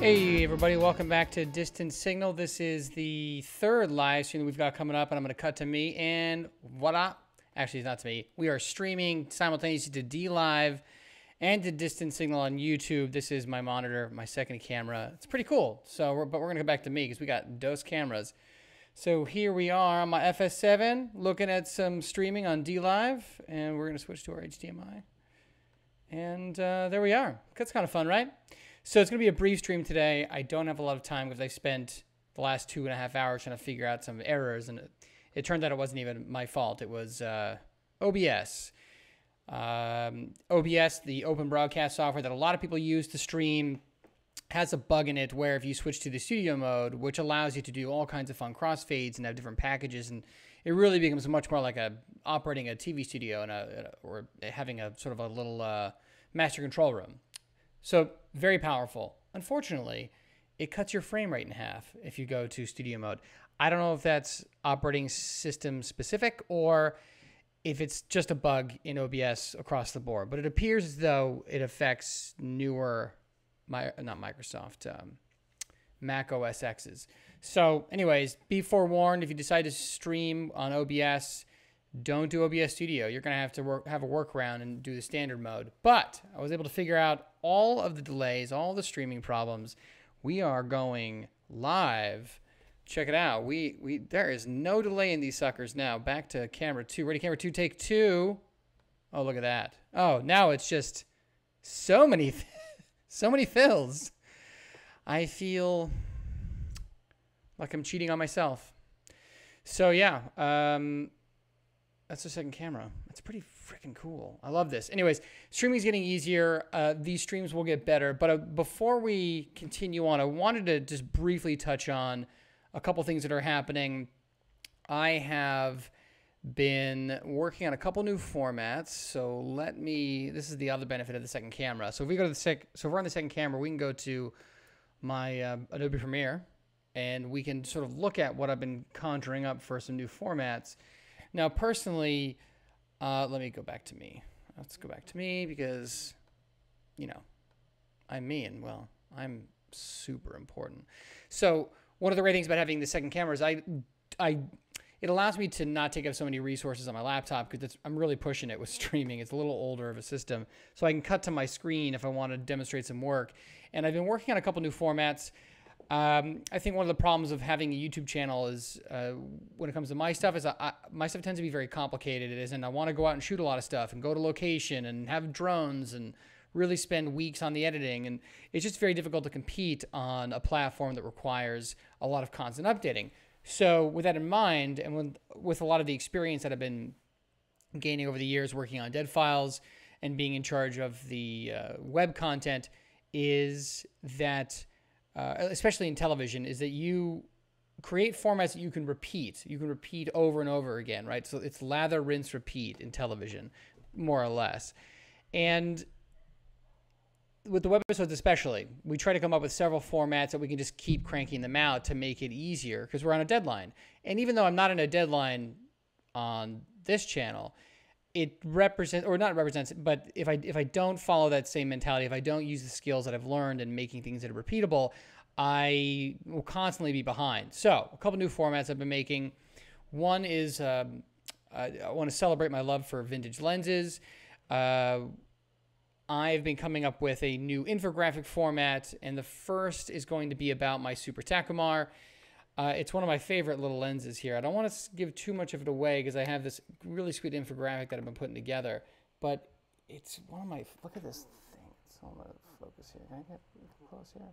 Hey everybody, welcome back to Distant Signal. This is the third live stream that we've got coming up, and I'm going to cut to me, and voila. Actually, it's not to me. We are streaming simultaneously to DLive and to Distant Signal on YouTube. This is my monitor, my second camera. It's pretty cool. But we're going to go back to me because we got those cameras. So here we are on my FS7 looking at some streaming on DLive, and we're going to switch to our HDMI. And there we are. That's kind of fun, right? So it's going to be a brief stream today. I don't have a lot of time because I spent the last 2.5 hours trying to figure out some errors, and it turned out it wasn't even my fault. It was OBS. OBS, the open broadcast software that a lot of people use to stream, has a bug in it where if you switch to the studio mode, which allows you to do all kinds of fun crossfades and have different packages, and it really becomes much more like operating a TV studio or having a sort of a little master control room. So very powerful. Unfortunately, it cuts your frame rate in half if you go to studio mode. I don't know if that's operating system specific or if it's just a bug in OBS across the board. But it appears as though it affects newer, not Microsoft, Mac OS X's. So anyways, be forewarned, if you decide to stream on OBS, don't do OBS Studio. You're going to have to have a workaround and do the standard mode. But I was able to figure out all of the delays, all the streaming problems. We are going live. Check it out. There is no delay in these suckers now. Back to camera 2. Ready, camera 2, take 2. Oh, look at that. Oh, now it's just so many fills. I feel like I'm cheating on myself. So yeah, that's the second camera. That's pretty freaking cool. I love this. Anyways, streaming is getting easier. These streams will get better. But before we continue on, I wanted to just briefly touch on a couple things that are happening. I have been working on a couple new formats. So this is the other benefit of the second camera. So if we go to so if we're on the second camera, we can go to my Adobe Premiere, and we can sort of look at what I've been conjuring up for some new formats. Now, personally, let me go back to me. Let's go back to me because, I'm me, and, well, I'm super important. So one of the great things about having the second camera is it allows me to not take up so many resources on my laptop because I'm really pushing it with streaming. It's a little older of a system. So I can cut to my screen if I want to demonstrate some work. And I've been working on a couple new formats. I think one of the problems of having a YouTube channel is when it comes to my stuff my stuff tends to be very complicated. It isn't. I want to go out and shoot a lot of stuff and go to location and have drones and really spend weeks on the editing. And it's just very difficult to compete on a platform that requires a lot of constant updating. So with that in mind, and with a lot of the experience that I've been gaining over the years working on dead files and being in charge of the web content, is that especially in television, is that you create formats that you can repeat. You can repeat over and over again, right? So it's lather, rinse, repeat in television, more or less. And with the webisodes especially, we try to come up with several formats that we can just keep cranking them out to make it easier because we're on a deadline. And even though I'm not on a deadline on this channel, it represents, or not represents, but if I don't follow that same mentality, if I don't use the skills that I've learned in making things that are repeatable, I will constantly be behind. So a couple new formats I've been making. One is I want to celebrate my love for vintage lenses. I've been coming up with a new infographic format, and the first is going to be about my Super Takumar. It's one of my favorite little lenses here. I don't want to give too much of it away because I have this really sweet infographic that I've been putting together. But it's one of my, look at this thing. So I'm going to focus here. Can I get close here?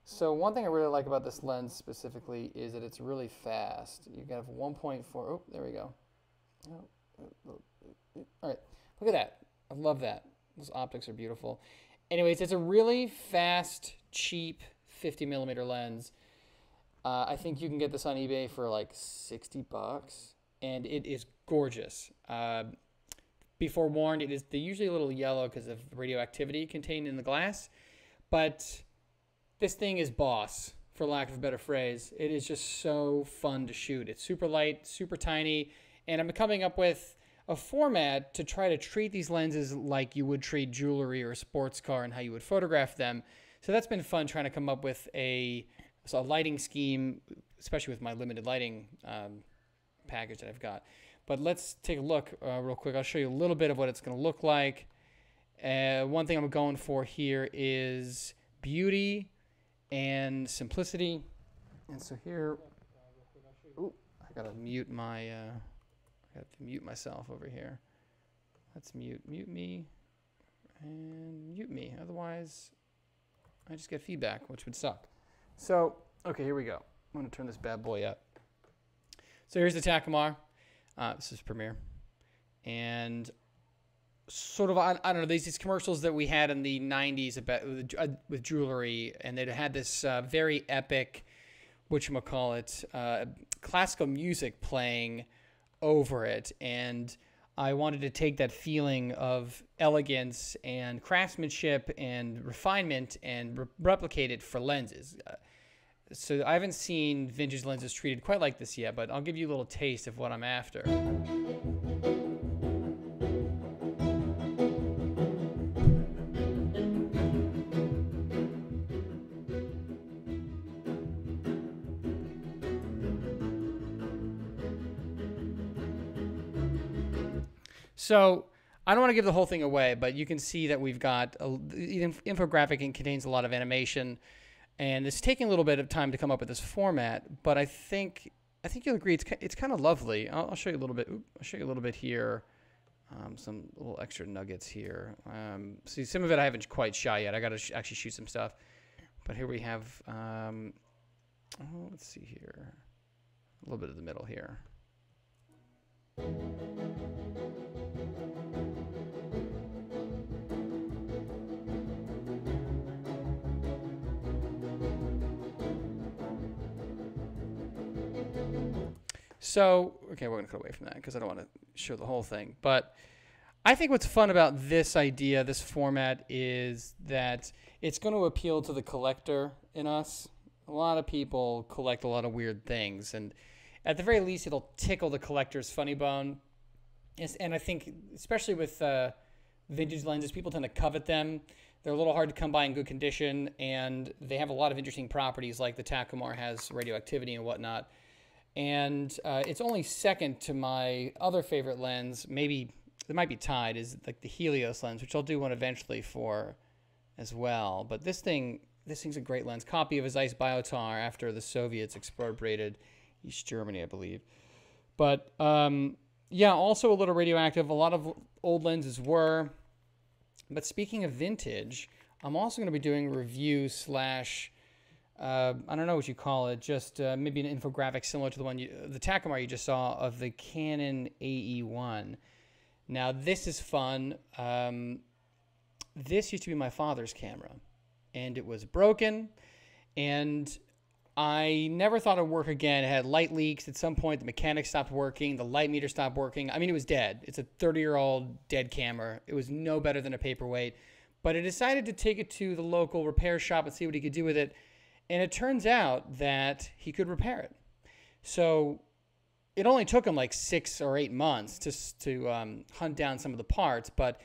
So one thing I really like about this lens specifically is that it's really fast. You can have 1.4, oh, there we go. All right, look at that. I love that. Those optics are beautiful. Anyways, it's a really fast, cheap 50 millimeter lens. I think you can get this on eBay for like $60, and it is gorgeous. Be forewarned, they're usually a little yellow because of the radioactivity contained in the glass, but this thing is boss, for lack of a better phrase. It is just so fun to shoot. It's super light, super tiny, and I'm coming up with a format to try to treat these lenses like you would treat jewelry or a sports car and how you would photograph them. So that's been fun trying to come up with a lighting scheme, especially with my limited lighting package that I've got. But let's take a look real quick. I'll show you a little bit of what it's going to look like. One thing I'm going for here is beauty and simplicity. And so here, ooh, I gotta mute my, I have to mute myself over here. Let's mute me, and mute me. Otherwise, I just get feedback, which would suck. So, okay, here we go. I'm gonna turn this bad boy up. So here's the Takumar. This is Premiere. And sort of, I don't know, these commercials that we had in the 90s about, with jewelry, and they had this very epic, whatchamacallit, classical music playing over it. And I wanted to take that feeling of elegance and craftsmanship and refinement and replicate it for lenses. So I haven't seen vintage lenses treated quite like this yet, but I'll give you a little taste of what I'm after. So I don't want to give the whole thing away, but you can see that we've got the infographic and contains a lot of animation, and it's taking a little bit of time to come up with this format. But I think you'll agree it's kind of lovely. I'll show you a little bit. I'll show you a little bit here. Some little extra nuggets here. See, some of it I haven't quite shot yet. I got to actually shoot some stuff. But here we have. Let's see here. A little bit of the middle here. So, okay, we're going to cut away from that because I don't want to show the whole thing. But I think what's fun about this idea, this format, is that it's going to appeal to the collector in us. A lot of people collect a lot of weird things. And at the very least, it'll tickle the collector's funny bone. And I think, especially with vintage lenses, people tend to covet them. They're a little hard to come by in good condition. And they have a lot of interesting properties, like the Takumar has radioactivity and whatnot. And it's only second to my other favorite lens. Maybe it might be tied, is like the Helios lens, which I'll do one eventually for as well. But this thing's a great lens. Copy of his Zeiss Biotar after the Soviets expropriated East Germany, I believe. But yeah, also a little radioactive. A lot of old lenses were. But speaking of vintage, I'm also going to be doing a review slash I don't know what you call it, just maybe an infographic similar to the Takumar you just saw of the Canon AE1. Now, this is fun. This used to be my father's camera, and it was broken, and I never thought it would work again. It had light leaks. At some point, the mechanics stopped working. The light meter stopped working. I mean, it was dead. It's a 30-year-old dead camera. It was no better than a paperweight, but I decided to take it to the local repair shop and see what he could do with it. And it turns out that he could repair it. So it only took him like 6 or 8 months to hunt down some of the parts, but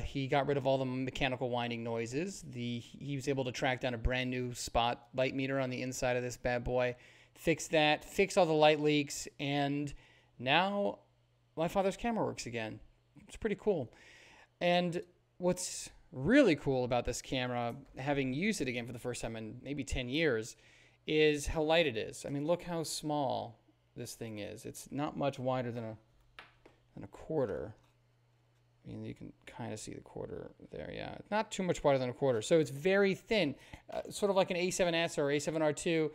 he got rid of all the mechanical winding noises. He was able to track down a brand new spot light meter on the inside of this bad boy, fix that, fix all the light leaks, and now my father's camera works again. It's pretty cool. And what's really cool about this camera, having used it again for the first time in maybe 10 years, is how light it is. I mean, look how small this thing is. It's not much wider than a quarter. I mean, you can kind of see the quarter there. Yeah, not too much wider than a quarter. So it's very thin, sort of like an A7S or A7R2.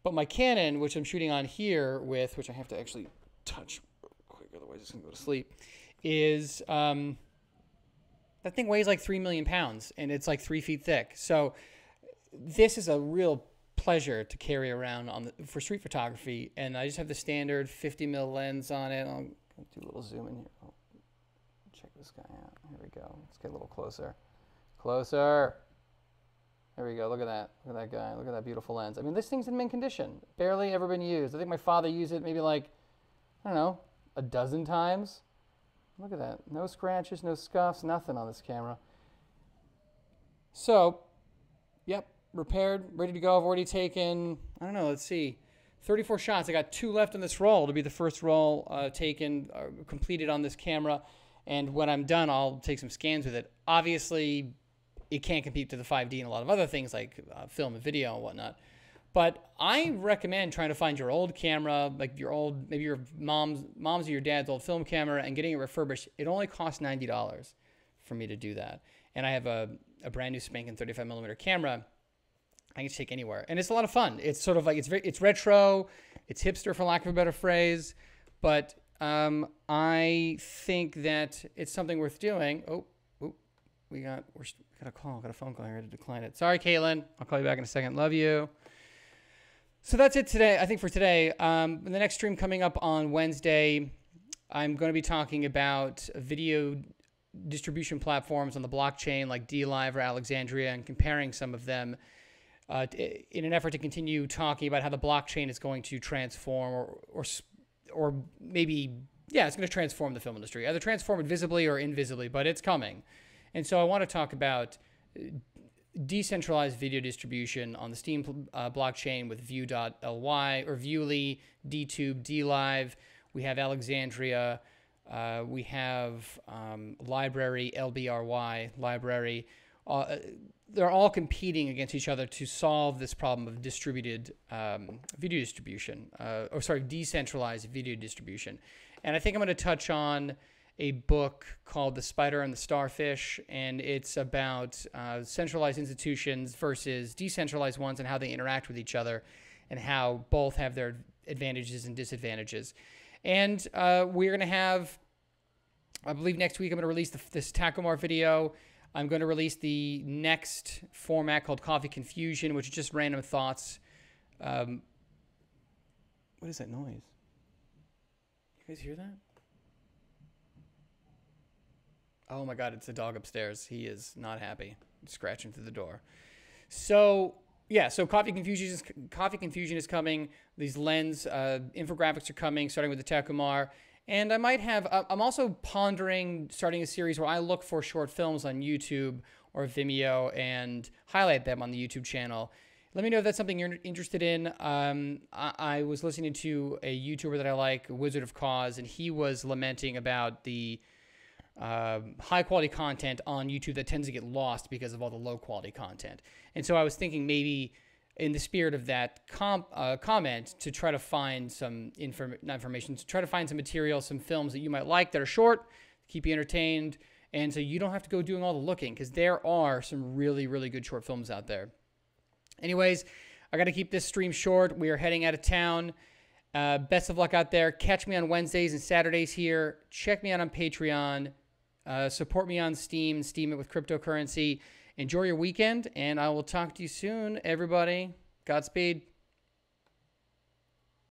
But my Canon, which I'm shooting on here with, which I have to actually touch real quick, otherwise it's going to go to sleep, is that thing weighs like 3 million pounds, and it's like 3 feet thick. So this is a real pleasure to carry around for street photography. And I just have the standard 50mm lens on it. I'll do a little zoom in here. Oh, check this guy out. Here we go. Let's get a little closer. Closer. There we go. Look at that. Look at that guy. Look at that beautiful lens. I mean, this thing's in mint condition. Barely ever been used. I think my father used it maybe like, I don't know, a dozen times. Look at that. No scratches, no scuffs, nothing on this camera. So Yep, repaired, ready to go. I've already taken, I don't know, let's see, 34 shots. I got 2 left in this roll to be the first roll taken, completed on this camera. And when I'm done, I'll take some scans with it. Obviously, it can't compete to the 5D and a lot of other things like film and video and whatnot. But I recommend trying to find your old camera, like your old, maybe your mom's or your dad's old film camera, and getting it refurbished. It only costs $90 for me to do that. And I have a brand new spanking 35mm camera I can take anywhere. And it's a lot of fun. It's sort of like, it's retro, it's hipster for lack of a better phrase, but I think that it's something worth doing. We got a call, got a phone call here to decline it. Sorry, Caitlin. I'll call you back in a second. Love you. So that's it today, I think, for today. The next stream coming up on Wednesday, I'm going to be talking about video distribution platforms on the blockchain like DLive or Alexandria and comparing some of them in an effort to continue talking about how the blockchain is going to transform or maybe, yeah, it's going to transform the film industry. Either transform it visibly or invisibly, but it's coming. And so I want to talk about decentralized video distribution on the Steam blockchain with View.ly or Viewly, DTube, DLive. We have Alexandria. We have Library, LBRY, Library. They're all competing against each other to solve this problem of distributed video distribution, decentralized video distribution. And I think I'm going to touch on a book called The Spider and the Starfish, and it's about centralized institutions versus decentralized ones and how they interact with each other and how both have their advantages and disadvantages. And we're going to have, I believe next week I'm going to release this Takumar video. I'm going to release the next format called Coffee Confusion, which is just random thoughts. What is that noise? You guys hear that? Oh my God, it's the dog upstairs. He is not happy. He's scratching through the door. So yeah, so Coffee Confusion is coming. These lens infographics are coming, starting with the Takumar. And I might have, I'm also pondering starting a series where I look for short films on YouTube or Vimeo and highlight them on the YouTube channel. Let me know if that's something you're interested in. I was listening to a YouTuber that I like, Wizard of Cause, and he was lamenting about the high quality content on YouTube that tends to get lost because of all the low quality content. And so I was thinking maybe in the spirit of that comment to try to find some to try to find some material, some films that you might like that are short, keep you entertained, and so you don't have to go doing all the looking because there are some really, really good short films out there. Anyways, I got to keep this stream short. We are heading out of town. Best of luck out there. Catch me on Wednesdays and Saturdays here. Check me out on Patreon. Support me on Steam. Steam it with cryptocurrency. Enjoy your weekend, and I will talk to you soon, everybody. Godspeed.